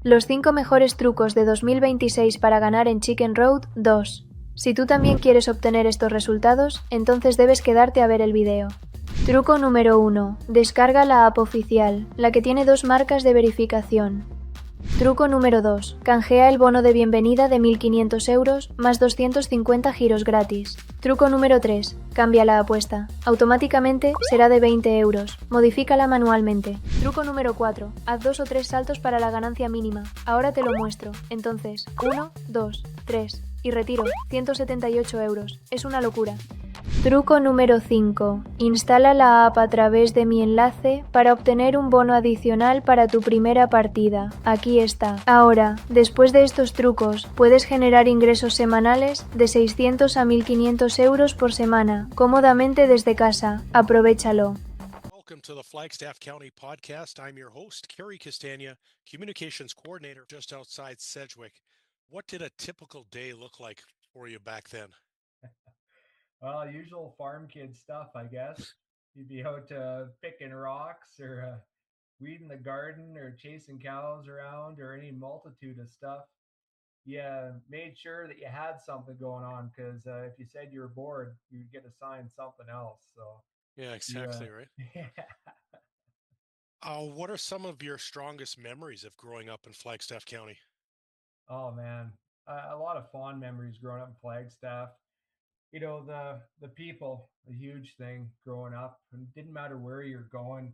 Los 5 mejores trucos de 2026 para ganar en Chicken Road 2. Si tú también quieres obtener estos resultados, entonces debes quedarte a ver el video. Truco número 1. Descarga la app oficial, la que tiene 2 marcas de verificación. Truco número 2. Canjea el bono de bienvenida de 1.500 euros más 250 giros gratis. Truco número 3. Cambia la apuesta. Automáticamente será de 20 euros. Modifícala manualmente. Truco número 4. Haz 2 o 3 saltos para la ganancia mínima. Ahora te lo muestro. Entonces, 1, 2, 3. Y retiro. 178 euros. Es una locura. Truco número 5. Instala la app a través de mi enlace para obtener un bono adicional para tu primera partida. Aquí está. Ahora, después de estos trucos, puedes generar ingresos semanales de 600 a 1.500 euros por semana, cómodamente desde casa. Aprovéchalo. Welcome to the Flagstaff County Podcast. I'm your host, Kerry Castagna, Communications Coordinator just outside Sedgwick. What did a typical day look like for you back then? Well, usual farm kid stuff, I guess. You'd be out picking rocks or weeding the garden or chasing cows around or any multitude of stuff. You made sure that you had something going on because if you said you were bored, you'd get assigned something else. So Yeah, you, exactly right. yeah. What are some of your strongest memories of growing up in Flagstaff County? Oh man, a lot of fond memories growing up in Flagstaff. The people, a huge thing growing up, and it didn't matter where you're going,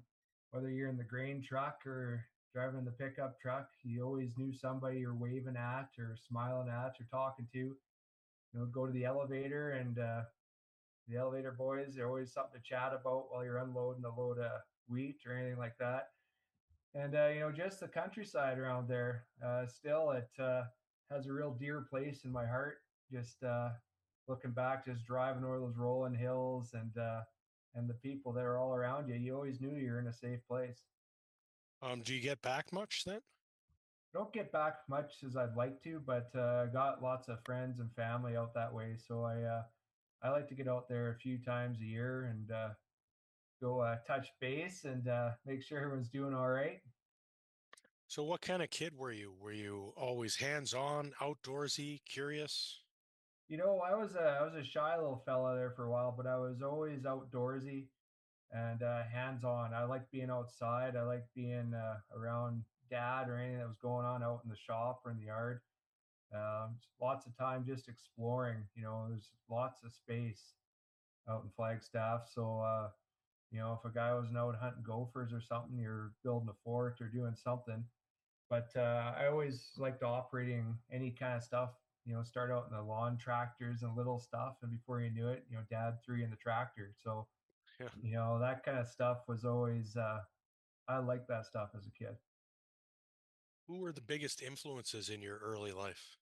whether you're in the grain truck or driving the pickup truck, you always knew somebody you're waving at or smiling at or talking to. Go to the elevator and the elevator boys, they're always something to chat about while you're unloading a load of wheat or anything like that. And just the countryside around there, still it has a real dear place in my heart. Just looking back, just driving over those rolling hills and the people that are all around you, you always knew you're in a safe place. Do you get back much then? Don't get back much as I'd like to, but got lots of friends and family out that way, so I like to get out there a few times a year and go touch base and make sure everyone's doing all right. So, what kind of kid were you? Were you always hands-on, outdoorsy, curious? I was a shy little fella there for a while, but I was always outdoorsy and hands on. I like being outside. I like being around dad or anything that was going on out in the shop or in the yard. Lots of time just exploring. There's lots of space out in Flagstaff. So, if a guy wasn't out hunting gophers or something, you're building a fort or doing something. But I always liked operating any kind of stuff. Start out in the lawn tractors and little stuff, and before you knew it, dad threw you in the tractor. So Yeah. that kind of stuff was always I liked that stuff as a kid. Who were the biggest influences in your early life?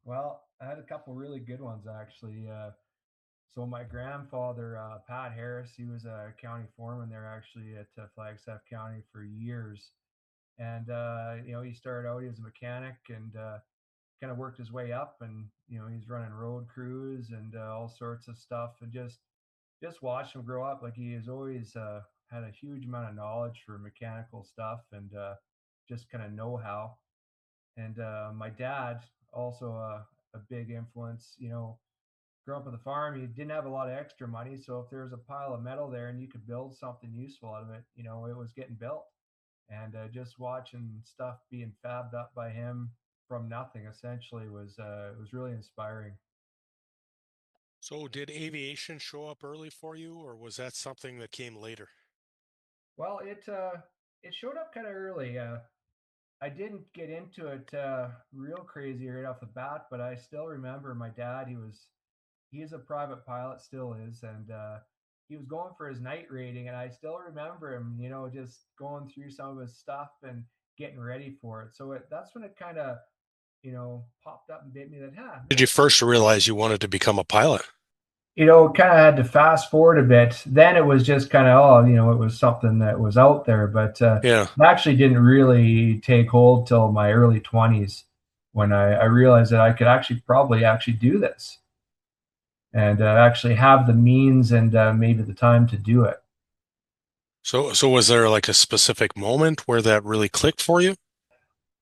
Well, I had a couple really good ones actually. So my grandfather, Pat Harris, he was a county foreman there actually at Flagstaff County for years, and he started out as a mechanic and kind of worked his way up, and he's running road crews and all sorts of stuff, and just watched him grow up. Like he has always had a huge amount of knowledge for mechanical stuff and just kind of know how. And my dad also a big influence. Grew up on the farm. He didn't have a lot of extra money, so if there was a pile of metal there and you could build something useful out of it, it was getting built. And just watching stuff being fabbed up by him from nothing essentially was really inspiring. So, did aviation show up early for you, or was that something that came later? Well, it showed up kind of early. I didn't get into it real crazy right off the bat, but I still remember my dad. He's a private pilot, still is, and he was going for his night rating, and I still remember him, just going through some of his stuff and getting ready for it. So that's when it kind of, popped up and bit me that, Did you first realize you wanted to become a pilot? kind of had to fast forward a bit. Then it was just kind of, it was something that was out there, but Yeah. it actually didn't really take hold till my early 20s when I realized that I could actually probably actually do this and actually have the means and maybe the time to do it. So was there like a specific moment where that really clicked for you?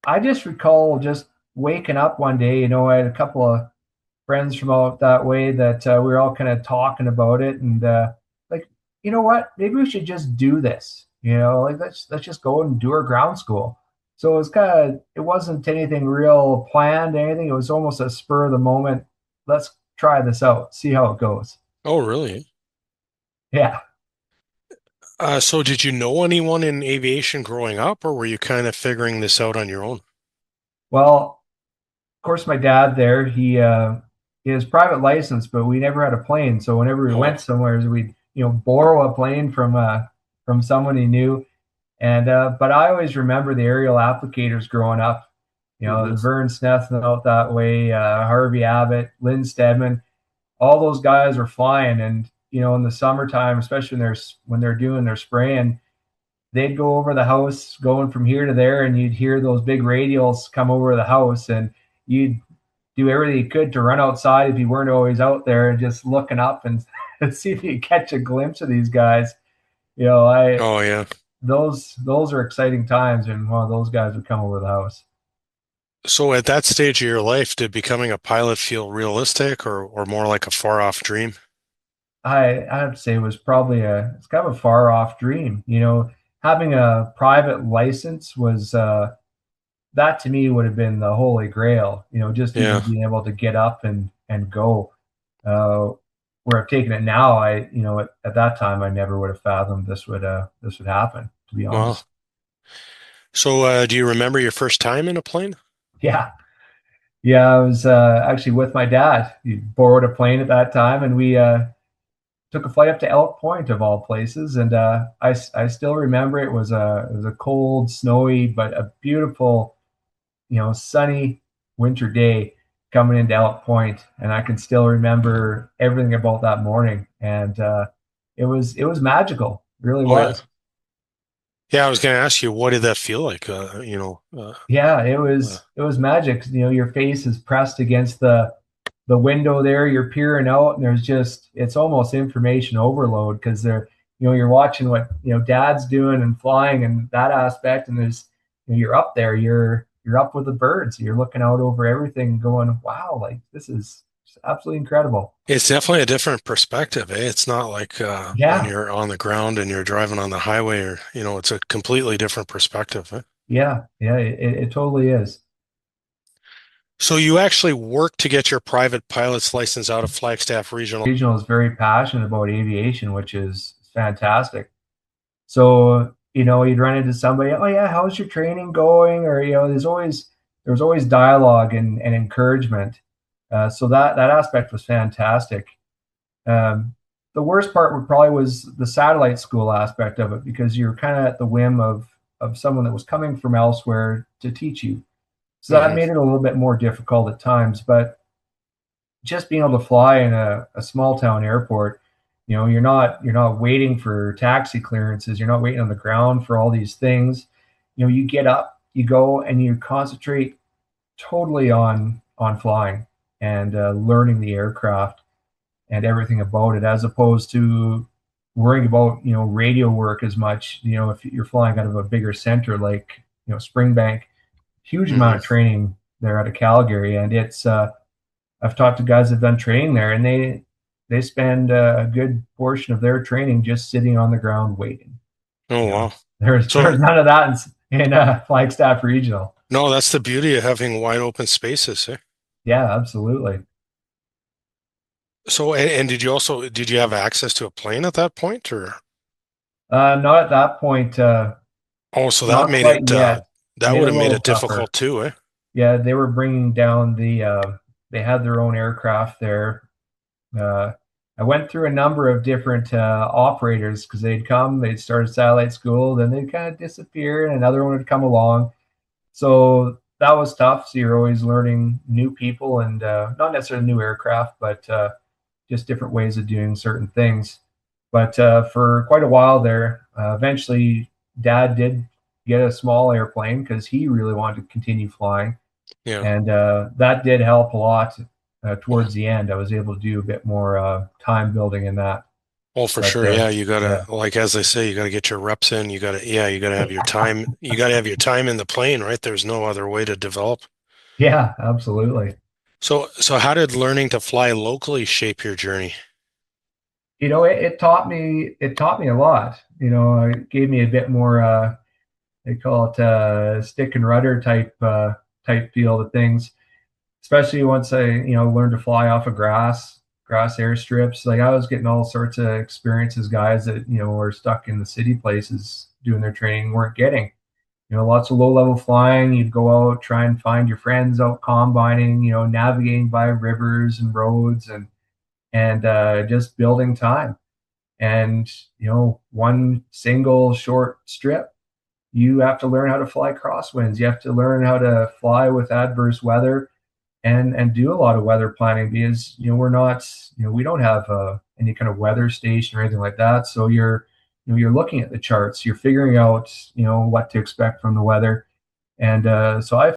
I just recall just waking up one day. I had a couple of friends from out that way that we were all kind of talking about it, and like, you know what? Maybe we should just do this. Like let's just go and do our ground school. So it wasn't anything real planned, anything. It was almost a spur of the moment. Let's try this out, see how it goes. Oh, really? Yeah. So did you know anyone in aviation growing up, or were you kind of figuring this out on your own? Well, of course, my dad there, he has private license, but we never had a plane. So whenever we Oh, went somewhere, we'd borrow a plane from someone he knew. And but I always remember the aerial applicators growing up. hmm. Vern Snethan out that way, Harvey Abbott, Lynn Stedman, all those guys were flying. And in the summertime, especially when they're doing their spraying, they'd go over the house, going from here to there, and you'd hear those big radials come over the house, and you'd do everything you could to run outside if you weren't always out there and just looking up and see if you could catch a glimpse of these guys. I Oh, yeah. those are exciting times, and one of those guys would come over the house. So at that stage of your life, did becoming a pilot feel realistic or more like a far off dream? I have to say it was probably it's kind of a far off dream. Having a private license was that to me would have been the holy grail. Just even Yeah. being able to get up and go. Uh, where I've taken it now, at that time I never would have fathomed this would happen. To be Well, honest, so do you remember your first time in a plane? yeah, yeah. I was actually with my dad. He borrowed a plane at that time, and we took a flight up to Elk Point of all places. And I still remember it was a cold, snowy, but a beautiful sunny winter day coming into Elk Point, and I can still remember everything about that morning. And it was magical, it really Oh, yeah. was. Yeah, I was going to ask you, what did that feel like? Yeah, it Uh, was it was magic. Your face is pressed against the window there. You're peering out, and it's almost information overload because you're watching what Dad's doing and flying and that aspect, and you're up there, you're up with the birds, you're looking out over everything, going, wow, like this is absolutely incredible. it's definitely a different perspective, eh? It's not like when Yeah, you're on the ground and you're driving on the highway or, it's a completely different perspective, eh? yeah, yeah. It totally is. So you actually worked to get your private pilot's license out of Flagstaff Regional. Regional is very passionate about aviation, which is fantastic. So, you'd run into somebody, oh yeah, how's your training going? Or, there's always dialogue and encouragement. So that aspect was fantastic. Um, the worst part probably was the satellite school aspect of it, because you're kind of at the whim of someone that was coming from elsewhere to teach you. So that Hmm. made it a little bit more difficult at times. But just being able to fly in a small town airport, you're not waiting for taxi clearances, you're not waiting on the ground for all these things. You get up, you go, and you concentrate totally on flying and learning the aircraft and everything about it, as opposed to worrying about radio work as much. If you're flying out of a bigger center like Springbank, huge amount Hmm. of training there out of Calgary, and it's I've talked to guys that've done training there, and they spend a good portion of their training just sitting on the ground waiting. Oh, You know, wow. there's So, none of that in Flagstaff Regional. no, that's the beauty of having wide open spaces, eh? Yeah, absolutely. So, and did you have access to a plane at that point or? Not at that point. Oh, so that Not made quite it, yet. that Made would it a have made little it tougher. difficult too, eh? Yeah, they were bringing down They had their own aircraft there. Uh, I went through a number of different operators, because they'd started satellite school, then they'd kind of disappear, and another one would come along. So that was tough. So you're always learning new people, and not necessarily new aircraft, but just different ways of doing certain things. But for quite a while there, eventually, Dad did get a small airplane because he really wanted to continue flying, Yeah. and that did help a lot. Towards the end, I was able to do a bit more time building in that. Oh, for But sure. Yeah, you yeah, gotta, like as I say, you gotta get your reps in. You gotta have your time. You gotta have your time in the plane, right? There's no other way to develop. yeah, absolutely. So how did learning to fly locally shape your journey? It taught me a lot. It gave me a bit more they call it stick and rudder type feel to things, especially once I learned to fly off of grass airstrips. Like I was getting all sorts of experiences, guys that were stuck in the city places doing their training weren't getting. Lots of low level flying. You'd go out, try and find your friends out combining, navigating by rivers and roads, and just building time. And one single short strip, you have to learn how to fly crosswinds. You have to learn how to fly with adverse weather, and do a lot of weather planning, because we're not we don't have any kind of weather station or anything like that. So you're looking at the charts, you're figuring out what to expect from the weather. And so I